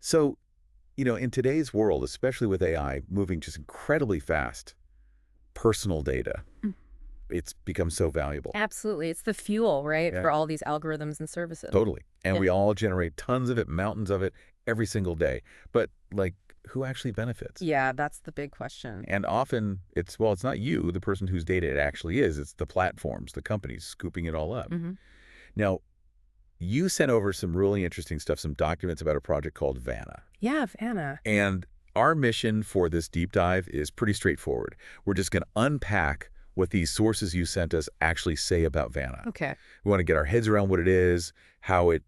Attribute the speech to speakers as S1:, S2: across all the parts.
S1: So, in today's world, especially with AI moving just incredibly fast, personal data,
S2: Mm.
S1: it's become so valuable.
S2: Absolutely. It's the fuel, right,
S1: Yeah,
S2: for all these algorithms and services.
S1: totally. And
S2: Yeah.
S1: we all generate tons of it, mountains of it every single day. But, like, who actually benefits?
S2: Yeah, that's the big question.
S1: And often it's not you, the person whose data it actually is. It's the platforms, the companies scooping it all up.
S2: Hmm.
S1: Now, you sent over some really interesting stuff, some documents about a project called Vana.
S2: Yeah, Vanna.
S1: And our mission for this deep dive is pretty straightforward. We're just going to unpack what these sources you sent us actually say about Vana.
S2: Okay.
S1: We want to get our heads around what it is, how it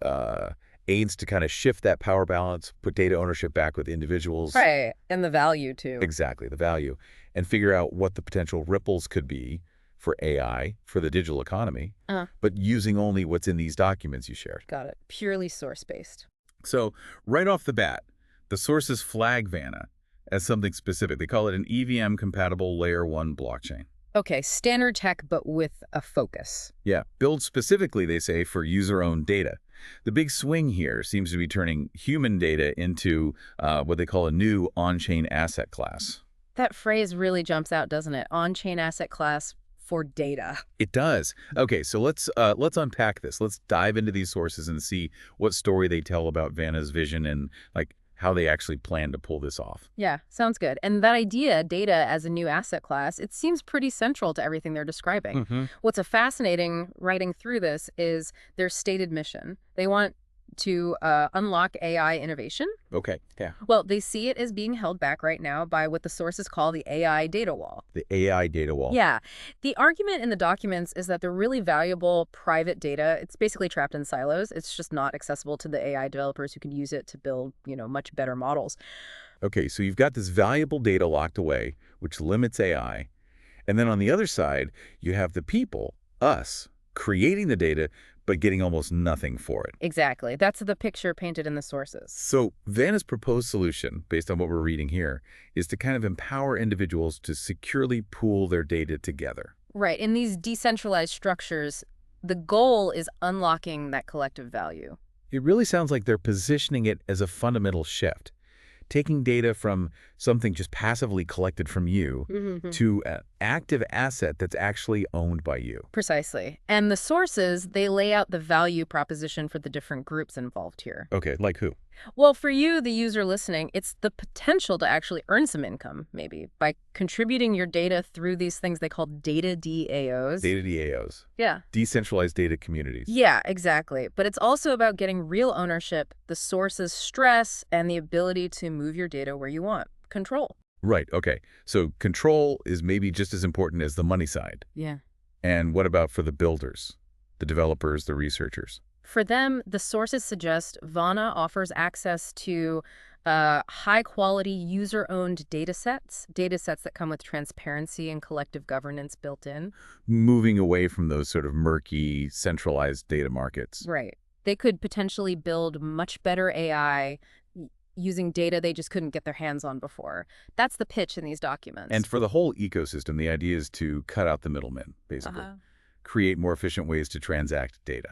S1: uh, aids to kind of shift that power balance, put data ownership back with individuals.
S2: Right. And the value, too.
S1: Exactly, the value, and figure out what the potential ripples could be for AI, for the digital economy,
S2: Uh,
S1: but using only what's in these documents you shared.
S2: got it. Purely source-based.
S1: So right off the bat, the sources flag Vana as something specific. They call it an EVM-compatible Layer 1 blockchain.
S2: Okay, standard tech, but with a focus.
S1: Yeah, built specifically, they say, for user-owned data. The big swing here seems to be turning human data into what they call a new on-chain asset class.
S2: That phrase really jumps out, doesn't it? On-chain asset class for data.
S1: It does. Okay, so let's unpack this. Let's dive into these sources and see what story they tell about Vana's vision and like how they actually plan to pull this off.
S2: Yeah, sounds good. And that idea, data as a new asset class, it seems pretty central to everything they're describing.
S1: Hmm.
S2: What's a fascinating writing through this is their stated mission. They want to unlock AI innovation.
S1: Okay, yeah.
S2: Well, they see it as being held back right now by what the sources call the AI data wall.
S1: The AI data wall.
S2: Yeah. The argument in the documents is that the really valuable private data, it's basically trapped in silos. It's just not accessible to the AI developers who can use it to build, much better models.
S1: Okay, so you've got this valuable data locked away, which limits AI. And then on the other side, you have the people, us, creating the data, but getting almost nothing for it.
S2: Exactly. That's the picture painted in the sources.
S1: So Vanna's proposed solution, based on what we're reading here, is to kind of empower individuals to securely pool their data together.
S2: Right. In these decentralized structures, the goal is unlocking that collective value.
S1: It really sounds like they're positioning it as a fundamental shift, taking data from something just passively collected from you to an active asset that's actually owned by you.
S2: Precisely. And the sources, they lay out the value proposition for the different groups involved here.
S1: Okay, like who?
S2: Well, for you, the user listening, it's the potential to actually earn some income, maybe, by contributing your data through these things they call DataDAOs.
S1: DataDAOs,
S2: Yeah.
S1: decentralized data communities.
S2: Yeah, exactly. But it's also about getting real ownership, the source's stress, and the ability to move your data where you want. Control.
S1: Right, okay. So control is maybe just as important as the money side.
S2: Yeah.
S1: And what about for the builders, the developers, the researchers?
S2: For them, the sources suggest Vana offers access to high-quality user-owned data sets that come with transparency and collective governance built in.
S1: Moving away from those sort of murky, centralized data markets.
S2: Right. They could potentially build much better AI using data they just couldn't get their hands on before. That's the pitch in these documents.
S1: And for the whole ecosystem, the idea is to cut out the middlemen, basically. Create more efficient ways to transact data.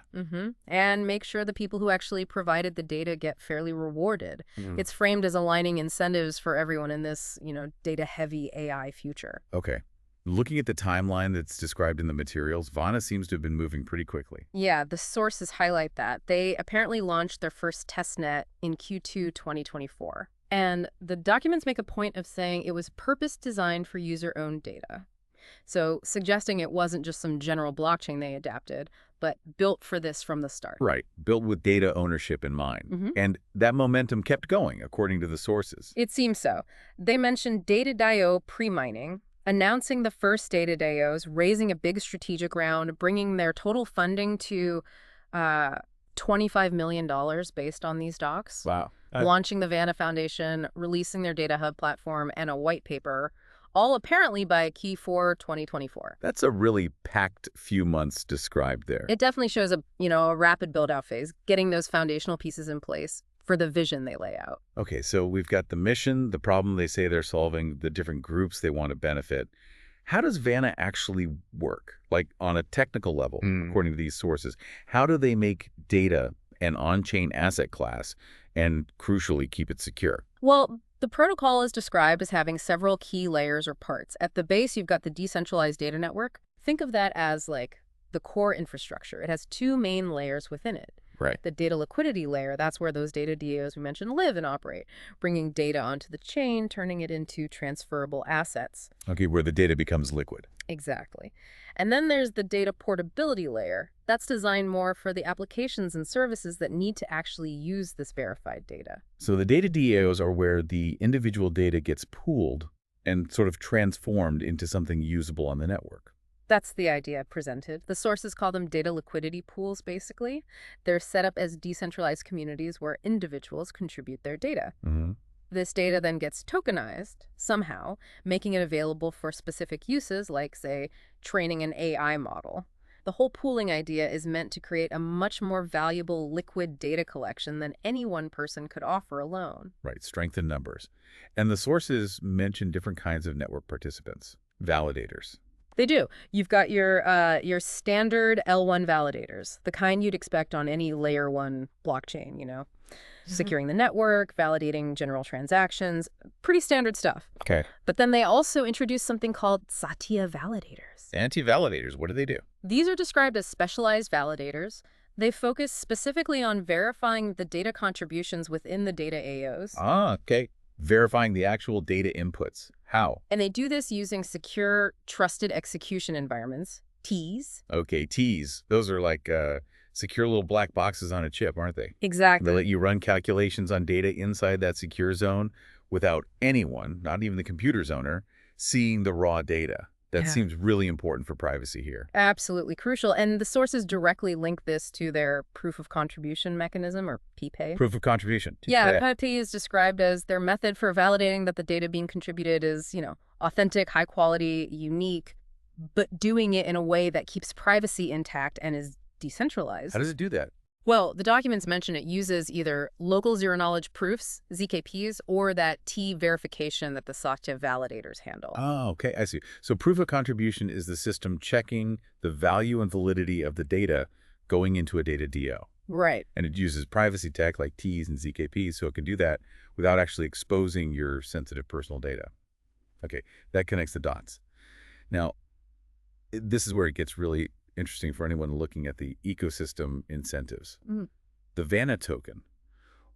S2: And make sure the people who actually provided the data get fairly rewarded.
S1: Mm.
S2: It's framed as aligning incentives for everyone in this, data-heavy AI future.
S1: Okay. Looking at the timeline that's described in the materials, Vana seems to have been moving pretty quickly.
S2: Yeah, the sources highlight that. They apparently launched their first testnet in Q2 2024. And the documents make a point of saying it was purpose-designed for user-owned data. So suggesting it wasn't just some general blockchain they adapted, but built for this from the start.
S1: Right. Built with data ownership in mind. And that momentum kept going, according to the sources.
S2: It seems so. They mentioned DataDAO pre-mining, announcing the first DataDAOs, raising a big strategic round, bringing their total funding to $25 million based on these docs.
S1: Wow.
S2: Launching the Vana Foundation, releasing their data hub platform, and a white paper, all apparently by Q4 2024.
S1: That's a really packed few months described there.
S2: It definitely shows a rapid build-out phase, getting those foundational pieces in place for the vision they lay out.
S1: Okay, so we've got the mission, the problem they say they're solving, the different groups they want to benefit. How does Vana actually work? Like on a technical level, according to these sources, how do they make data an on-chain asset class and, crucially, keep it secure.
S2: Well, the protocol is described as having several key layers or parts. At the base, you've got the decentralized data network. Think of that as like the core infrastructure. It has two main layers within it.
S1: Right.
S2: The data liquidity layer, that's where those DataDAOs we mentioned live and operate, bringing data onto the chain, turning it into transferable assets.
S1: Okay, where the data becomes liquid.
S2: Exactly. And then there's the data portability layer. That's designed more for the applications and services that need to actually use this verified data.
S1: So the DataDAOs are where the individual data gets pooled and sort of transformed into something usable on the network.
S2: That's the idea presented. The sources call them data liquidity pools, basically. They're set up as decentralized communities where individuals contribute their data.
S1: Mm-hmm.
S2: This data then gets tokenized somehow, making it available for specific uses like, say, training an AI model. The whole pooling idea is meant to create a much more valuable liquid data collection than any one person could offer alone.
S1: Right, strength in numbers. And the sources mention different kinds of network participants, validators.
S2: They do. You've got your standard L1 validators, the kind you'd expect on any layer 1 blockchain, securing the network, validating general transactions, pretty standard stuff.
S1: Okay.
S2: But then they also introduced something called Satya validators.
S1: Anti-validators, what do?
S2: These are described as specialized validators. They focus specifically on verifying the data contributions within the DataDAOs.
S1: Ah, okay. Verifying the actual data inputs. How?
S2: And they do this using secure, trusted execution environments, TEEs.
S1: Okay, T's. Those are like secure little black boxes on a chip, aren't they?
S2: Exactly.
S1: They let you run calculations on data inside that secure zone without anyone, not even the computer's owner, seeing the raw data. That seems really important for privacy here.
S2: Absolutely crucial. And the sources directly link this to their proof of contribution mechanism, or PPay.
S1: Proof of contribution.
S2: Yeah, PPay is described as their method for validating that the data being contributed is, authentic, high quality, unique, but doing it in a way that keeps privacy intact and is decentralized.
S1: How does it do that?
S2: Well, the documents mention it uses either local zero-knowledge proofs, ZKPs, or that T verification that the Satya validators handle.
S1: Oh, okay, I see. So proof of contribution is the system checking the value and validity of the data going into a DataDAO.
S2: Right.
S1: And it uses privacy tech like Ts and ZKPs, so it can do that without actually exposing your sensitive personal data. Okay, that connects the dots. Now, this is where it gets really interesting for anyone looking at the ecosystem incentives. The Vana token.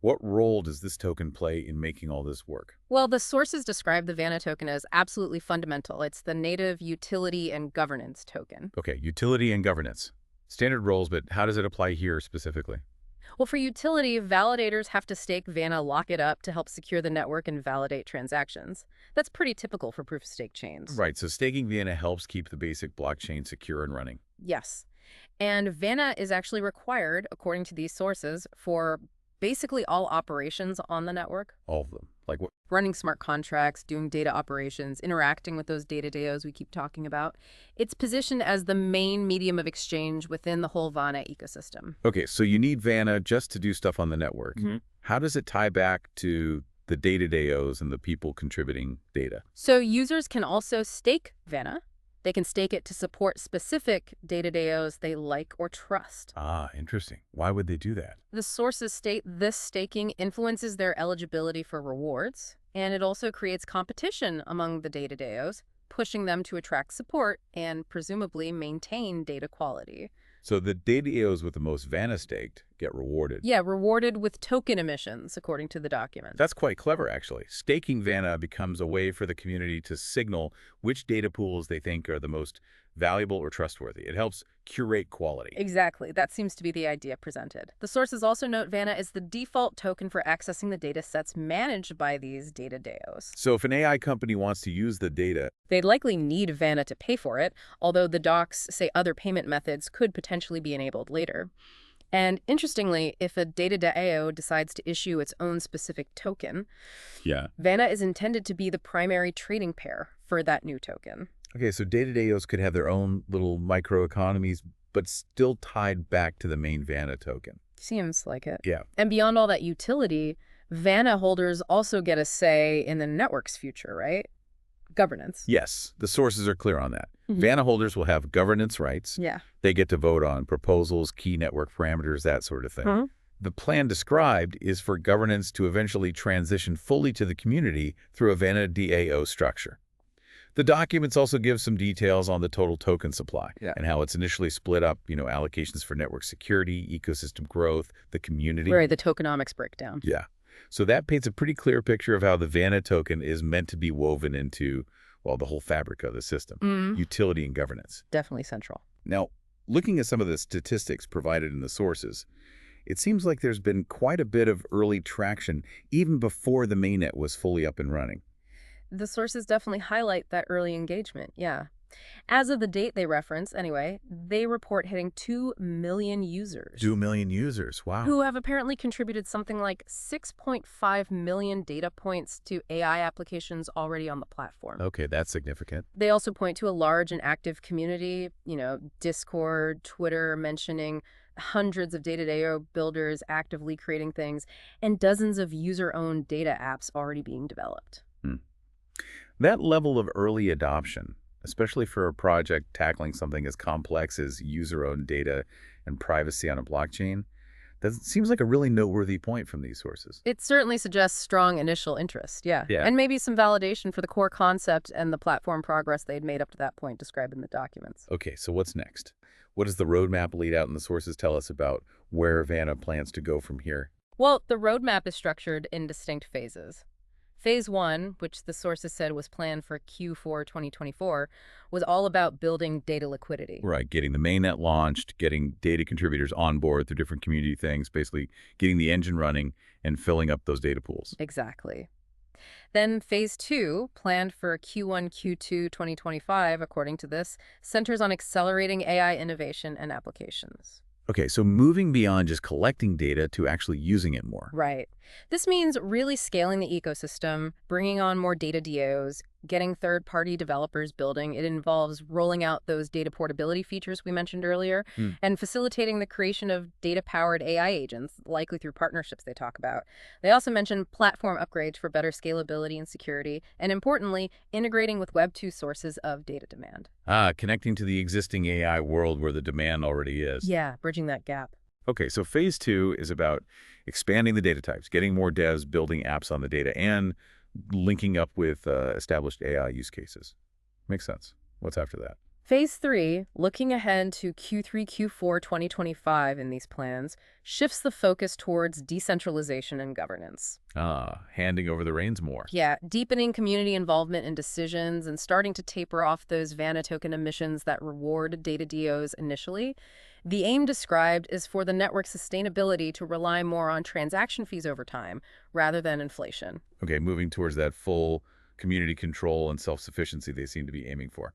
S1: What role does this token play in making all this work?
S2: Well, the sources describe the Vana token as absolutely fundamental. It's the native utility and governance token.
S1: Okay, utility and governance. Standard roles, but how does it apply here specifically?
S2: Well, for utility, validators have to stake Vana, lock it up to help secure the network and validate transactions. That's pretty typical for proof-of-stake chains.
S1: Right, so staking Vana helps keep the basic blockchain secure and running.
S2: Yes. And Vana is actually required, according to these sources, for basically all operations on the network.
S1: All of them. Like what?
S2: Running smart contracts, doing data operations, interacting with those DataDAOs we keep talking about. It's positioned as the main medium of exchange within the whole Vana ecosystem.
S1: Okay, so you need Vana just to do stuff on the network. How does it tie back to the DataDAOs and the people contributing data?
S2: So users can also stake Vana. They can stake it to support specific DataDAOs they like or trust.
S1: Ah, interesting. Why would they do that?
S2: The sources state this staking influences their eligibility for rewards, and it also creates competition among the DataDAOs, pushing them to attract support and presumably maintain data quality.
S1: So the DataDAOs with the most Vana staked get rewarded.
S2: Yeah, rewarded with token emissions, according to the document.
S1: That's quite clever, actually. Staking Vana becomes a way for the community to signal which data pools they think are the most valuable or trustworthy. It helps curate quality.
S2: Exactly. That seems to be the idea presented. The sources also note Vana is the default token for accessing the data sets managed by these DataDAOs.
S1: So if an AI company wants to use the data,
S2: they'd likely need Vana to pay for it, although the docs say other payment methods could potentially be enabled later. And interestingly, if a DataDAO decides to issue its own specific token, Vana is intended to be the primary trading pair for that new token.
S1: Okay, so DataDAOs could have their own little microeconomies, but still tied back to the main Vana token.
S2: Seems like it.
S1: Yeah.
S2: And beyond all that utility, Vana holders also get a say in the network's future, right? Governance.
S1: Yes, the sources are clear on that. Vana holders will have governance rights.
S2: Yeah.
S1: They get to vote on proposals, key network parameters, that sort of thing. The plan described is for governance to eventually transition fully to the community through a Vana DAO structure. The documents also give some details on the total token supply and how it's initially split up, allocations for network security, ecosystem growth, the community.
S2: Right, the tokenomics breakdown.
S1: Yeah. So that paints a pretty clear picture of how the Vana token is meant to be woven into, well, the whole fabric of the system, utility and governance.
S2: Definitely central.
S1: Now, looking at some of the statistics provided in the sources, it seems like there's been quite a bit of early traction even before the mainnet was fully up and running.
S2: The sources definitely highlight that early engagement, yeah. As of the date they reference, anyway, they report hitting 2 million users.
S1: 2 million users, wow.
S2: Who have apparently contributed something like 6.5 million data points to AI applications already on the platform.
S1: Okay, that's significant.
S2: They also point to a large and active community, Discord, Twitter, mentioning hundreds of DataDAO builders actively creating things, and dozens of user-owned data apps already being developed.
S1: That level of early adoption, especially for a project tackling something as complex as user-owned data and privacy on a blockchain, that seems like a really noteworthy point from these sources.
S2: It certainly suggests strong initial interest, yeah. And maybe some validation for the core concept and the platform progress they'd made up to that point described in the documents.
S1: Okay, so what's next? What does the roadmap lead out and the sources tell us about where Vana plans to go from here?
S2: Well, the roadmap is structured in distinct phases. Phase 1, which the sources said was planned for Q4 2024, was all about building data liquidity.
S1: Right, getting the mainnet launched, getting data contributors on board through different community things, basically getting the engine running and filling up those data pools.
S2: Exactly. Then Phase 2, planned for Q1, Q2 2025, according to this, centers on accelerating AI innovation and applications.
S1: Okay, so moving beyond just collecting data to actually using it more.
S2: Right. This means really scaling the ecosystem, bringing on more DataDAOs, getting third-party developers building. It involves rolling out those data portability features we mentioned earlier, and facilitating the creation of data-powered AI agents, likely through partnerships they talk about. They also mention platform upgrades for better scalability and security, and importantly, integrating with Web 2 sources of data demand.
S1: Connecting to the existing AI world where the demand already is.
S2: Yeah, bridging that gap.
S1: Okay, so phase 2 is about expanding the data types, getting more devs building apps on the data, and linking up with established AI use cases. Makes sense. What's after that?
S2: Phase 3, looking ahead to Q3, Q4 2025 in these plans, shifts the focus towards decentralization and governance.
S1: Handing over the reins more.
S2: Yeah, deepening community involvement in decisions and starting to taper off those Vana token emissions that reward DataDAOs initially. The aim described is for the network sustainability to rely more on transaction fees over time rather than inflation.
S1: Okay, moving towards that full community control and self-sufficiency they seem to be aiming for.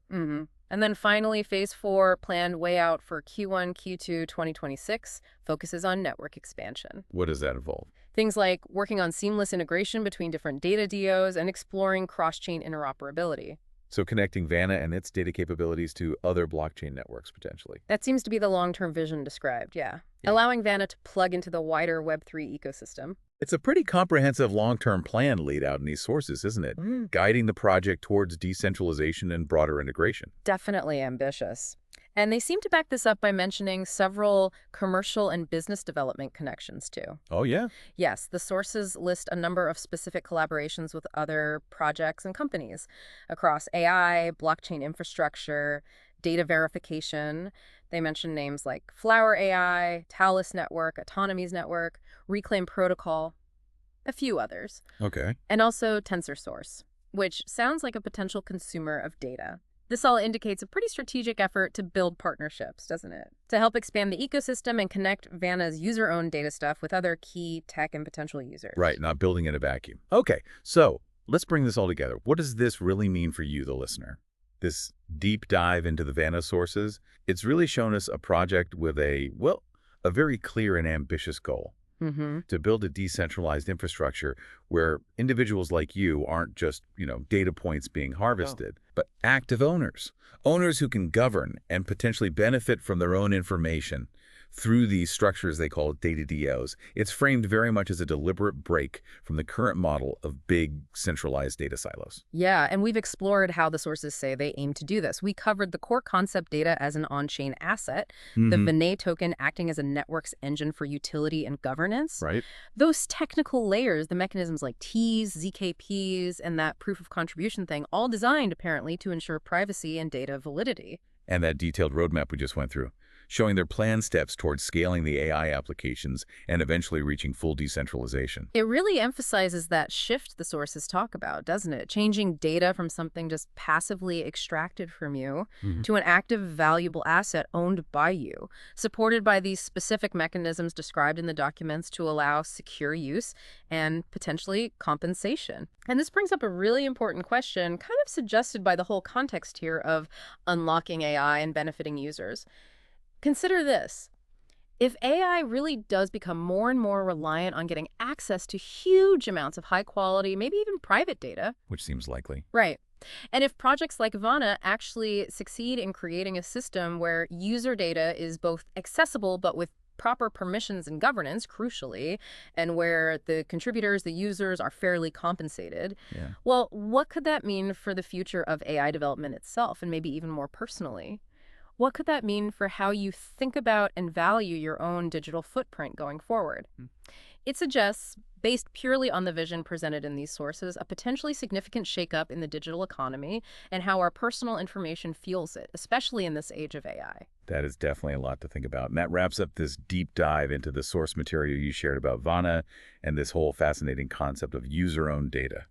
S2: And then finally, Phase 4, planned way out for Q1, Q2 2026, focuses on network expansion.
S1: What does that involve?
S2: Things like working on seamless integration between different DataDAOs and exploring cross-chain interoperability.
S1: So connecting Vana and its data capabilities to other blockchain networks, potentially.
S2: That seems to be the long-term vision described, yeah. Allowing Vana to plug into the wider Web3 ecosystem.
S1: It's a pretty comprehensive long-term plan laid out in these sources, isn't it? Guiding the project towards decentralization and broader integration.
S2: Definitely ambitious. And they seem to back this up by mentioning several commercial and business development connections, too.
S1: Oh, yeah?
S2: Yes, the sources list a number of specific collaborations with other projects and companies across AI, blockchain infrastructure, data verification. They mention names like Flower AI, Talos Network, Autonomies Network, Reclaim Protocol, a few others.
S1: Okay.
S2: And also TensorSource, which sounds like a potential consumer of data. This all indicates a pretty strategic effort to build partnerships, doesn't it? To help expand the ecosystem and connect Vana's user-owned data stuff with other key tech and potential users.
S1: Right, not building in a vacuum. Okay, so let's bring this all together. What does this really mean for you, the listener? This deep dive into the Vana sources, it's really shown us a project with a very clear and ambitious goal. To build a decentralized infrastructure where individuals like you aren't just, data points being harvested, but active owners who can govern and potentially benefit from their own information, through these structures they call DataDAOs. It's framed very much as a deliberate break from the current model of big centralized data silos.
S2: Yeah, and we've explored how the sources say they aim to do this. We covered the core concept data as an on-chain asset, the
S1: Hmm.
S2: Vana token acting as a network's engine for utility and governance.
S1: Right?
S2: Those technical layers, the mechanisms like Ts, ZKPs, and that proof of contribution thing, all designed apparently to ensure privacy and data validity.
S1: And that detailed roadmap we just went through, showing their planned steps towards scaling the AI applications and eventually reaching full decentralization.
S2: It really emphasizes that shift the sources talk about, doesn't it? Changing data from something just passively extracted from you
S1: Mhm.
S2: to an active, valuable asset owned by you, supported by these specific mechanisms described in the documents to allow secure use and potentially compensation. And this brings up a really important question, kind of suggested by the whole context here of unlocking AI and benefiting users. Consider this. If AI really does become more and more reliant on getting access to huge amounts of high quality, maybe even private data,
S1: Which seems likely.
S2: right? And if projects like Vana actually succeed in creating a system where user data is both accessible but with proper permissions and governance, crucially, and where the contributors, the users, are fairly compensated,
S1: Yeah.
S2: well, what could that mean for the future of AI development itself, and maybe even more personally? What could that mean for how you think about and value your own digital footprint going forward? It suggests, based purely on the vision presented in these sources, a potentially significant shakeup in the digital economy and how our personal information fuels it, especially in this age of AI.
S1: That is definitely a lot to think about. And that wraps up this deep dive into the source material you shared about Vana and this whole fascinating concept of user-owned data.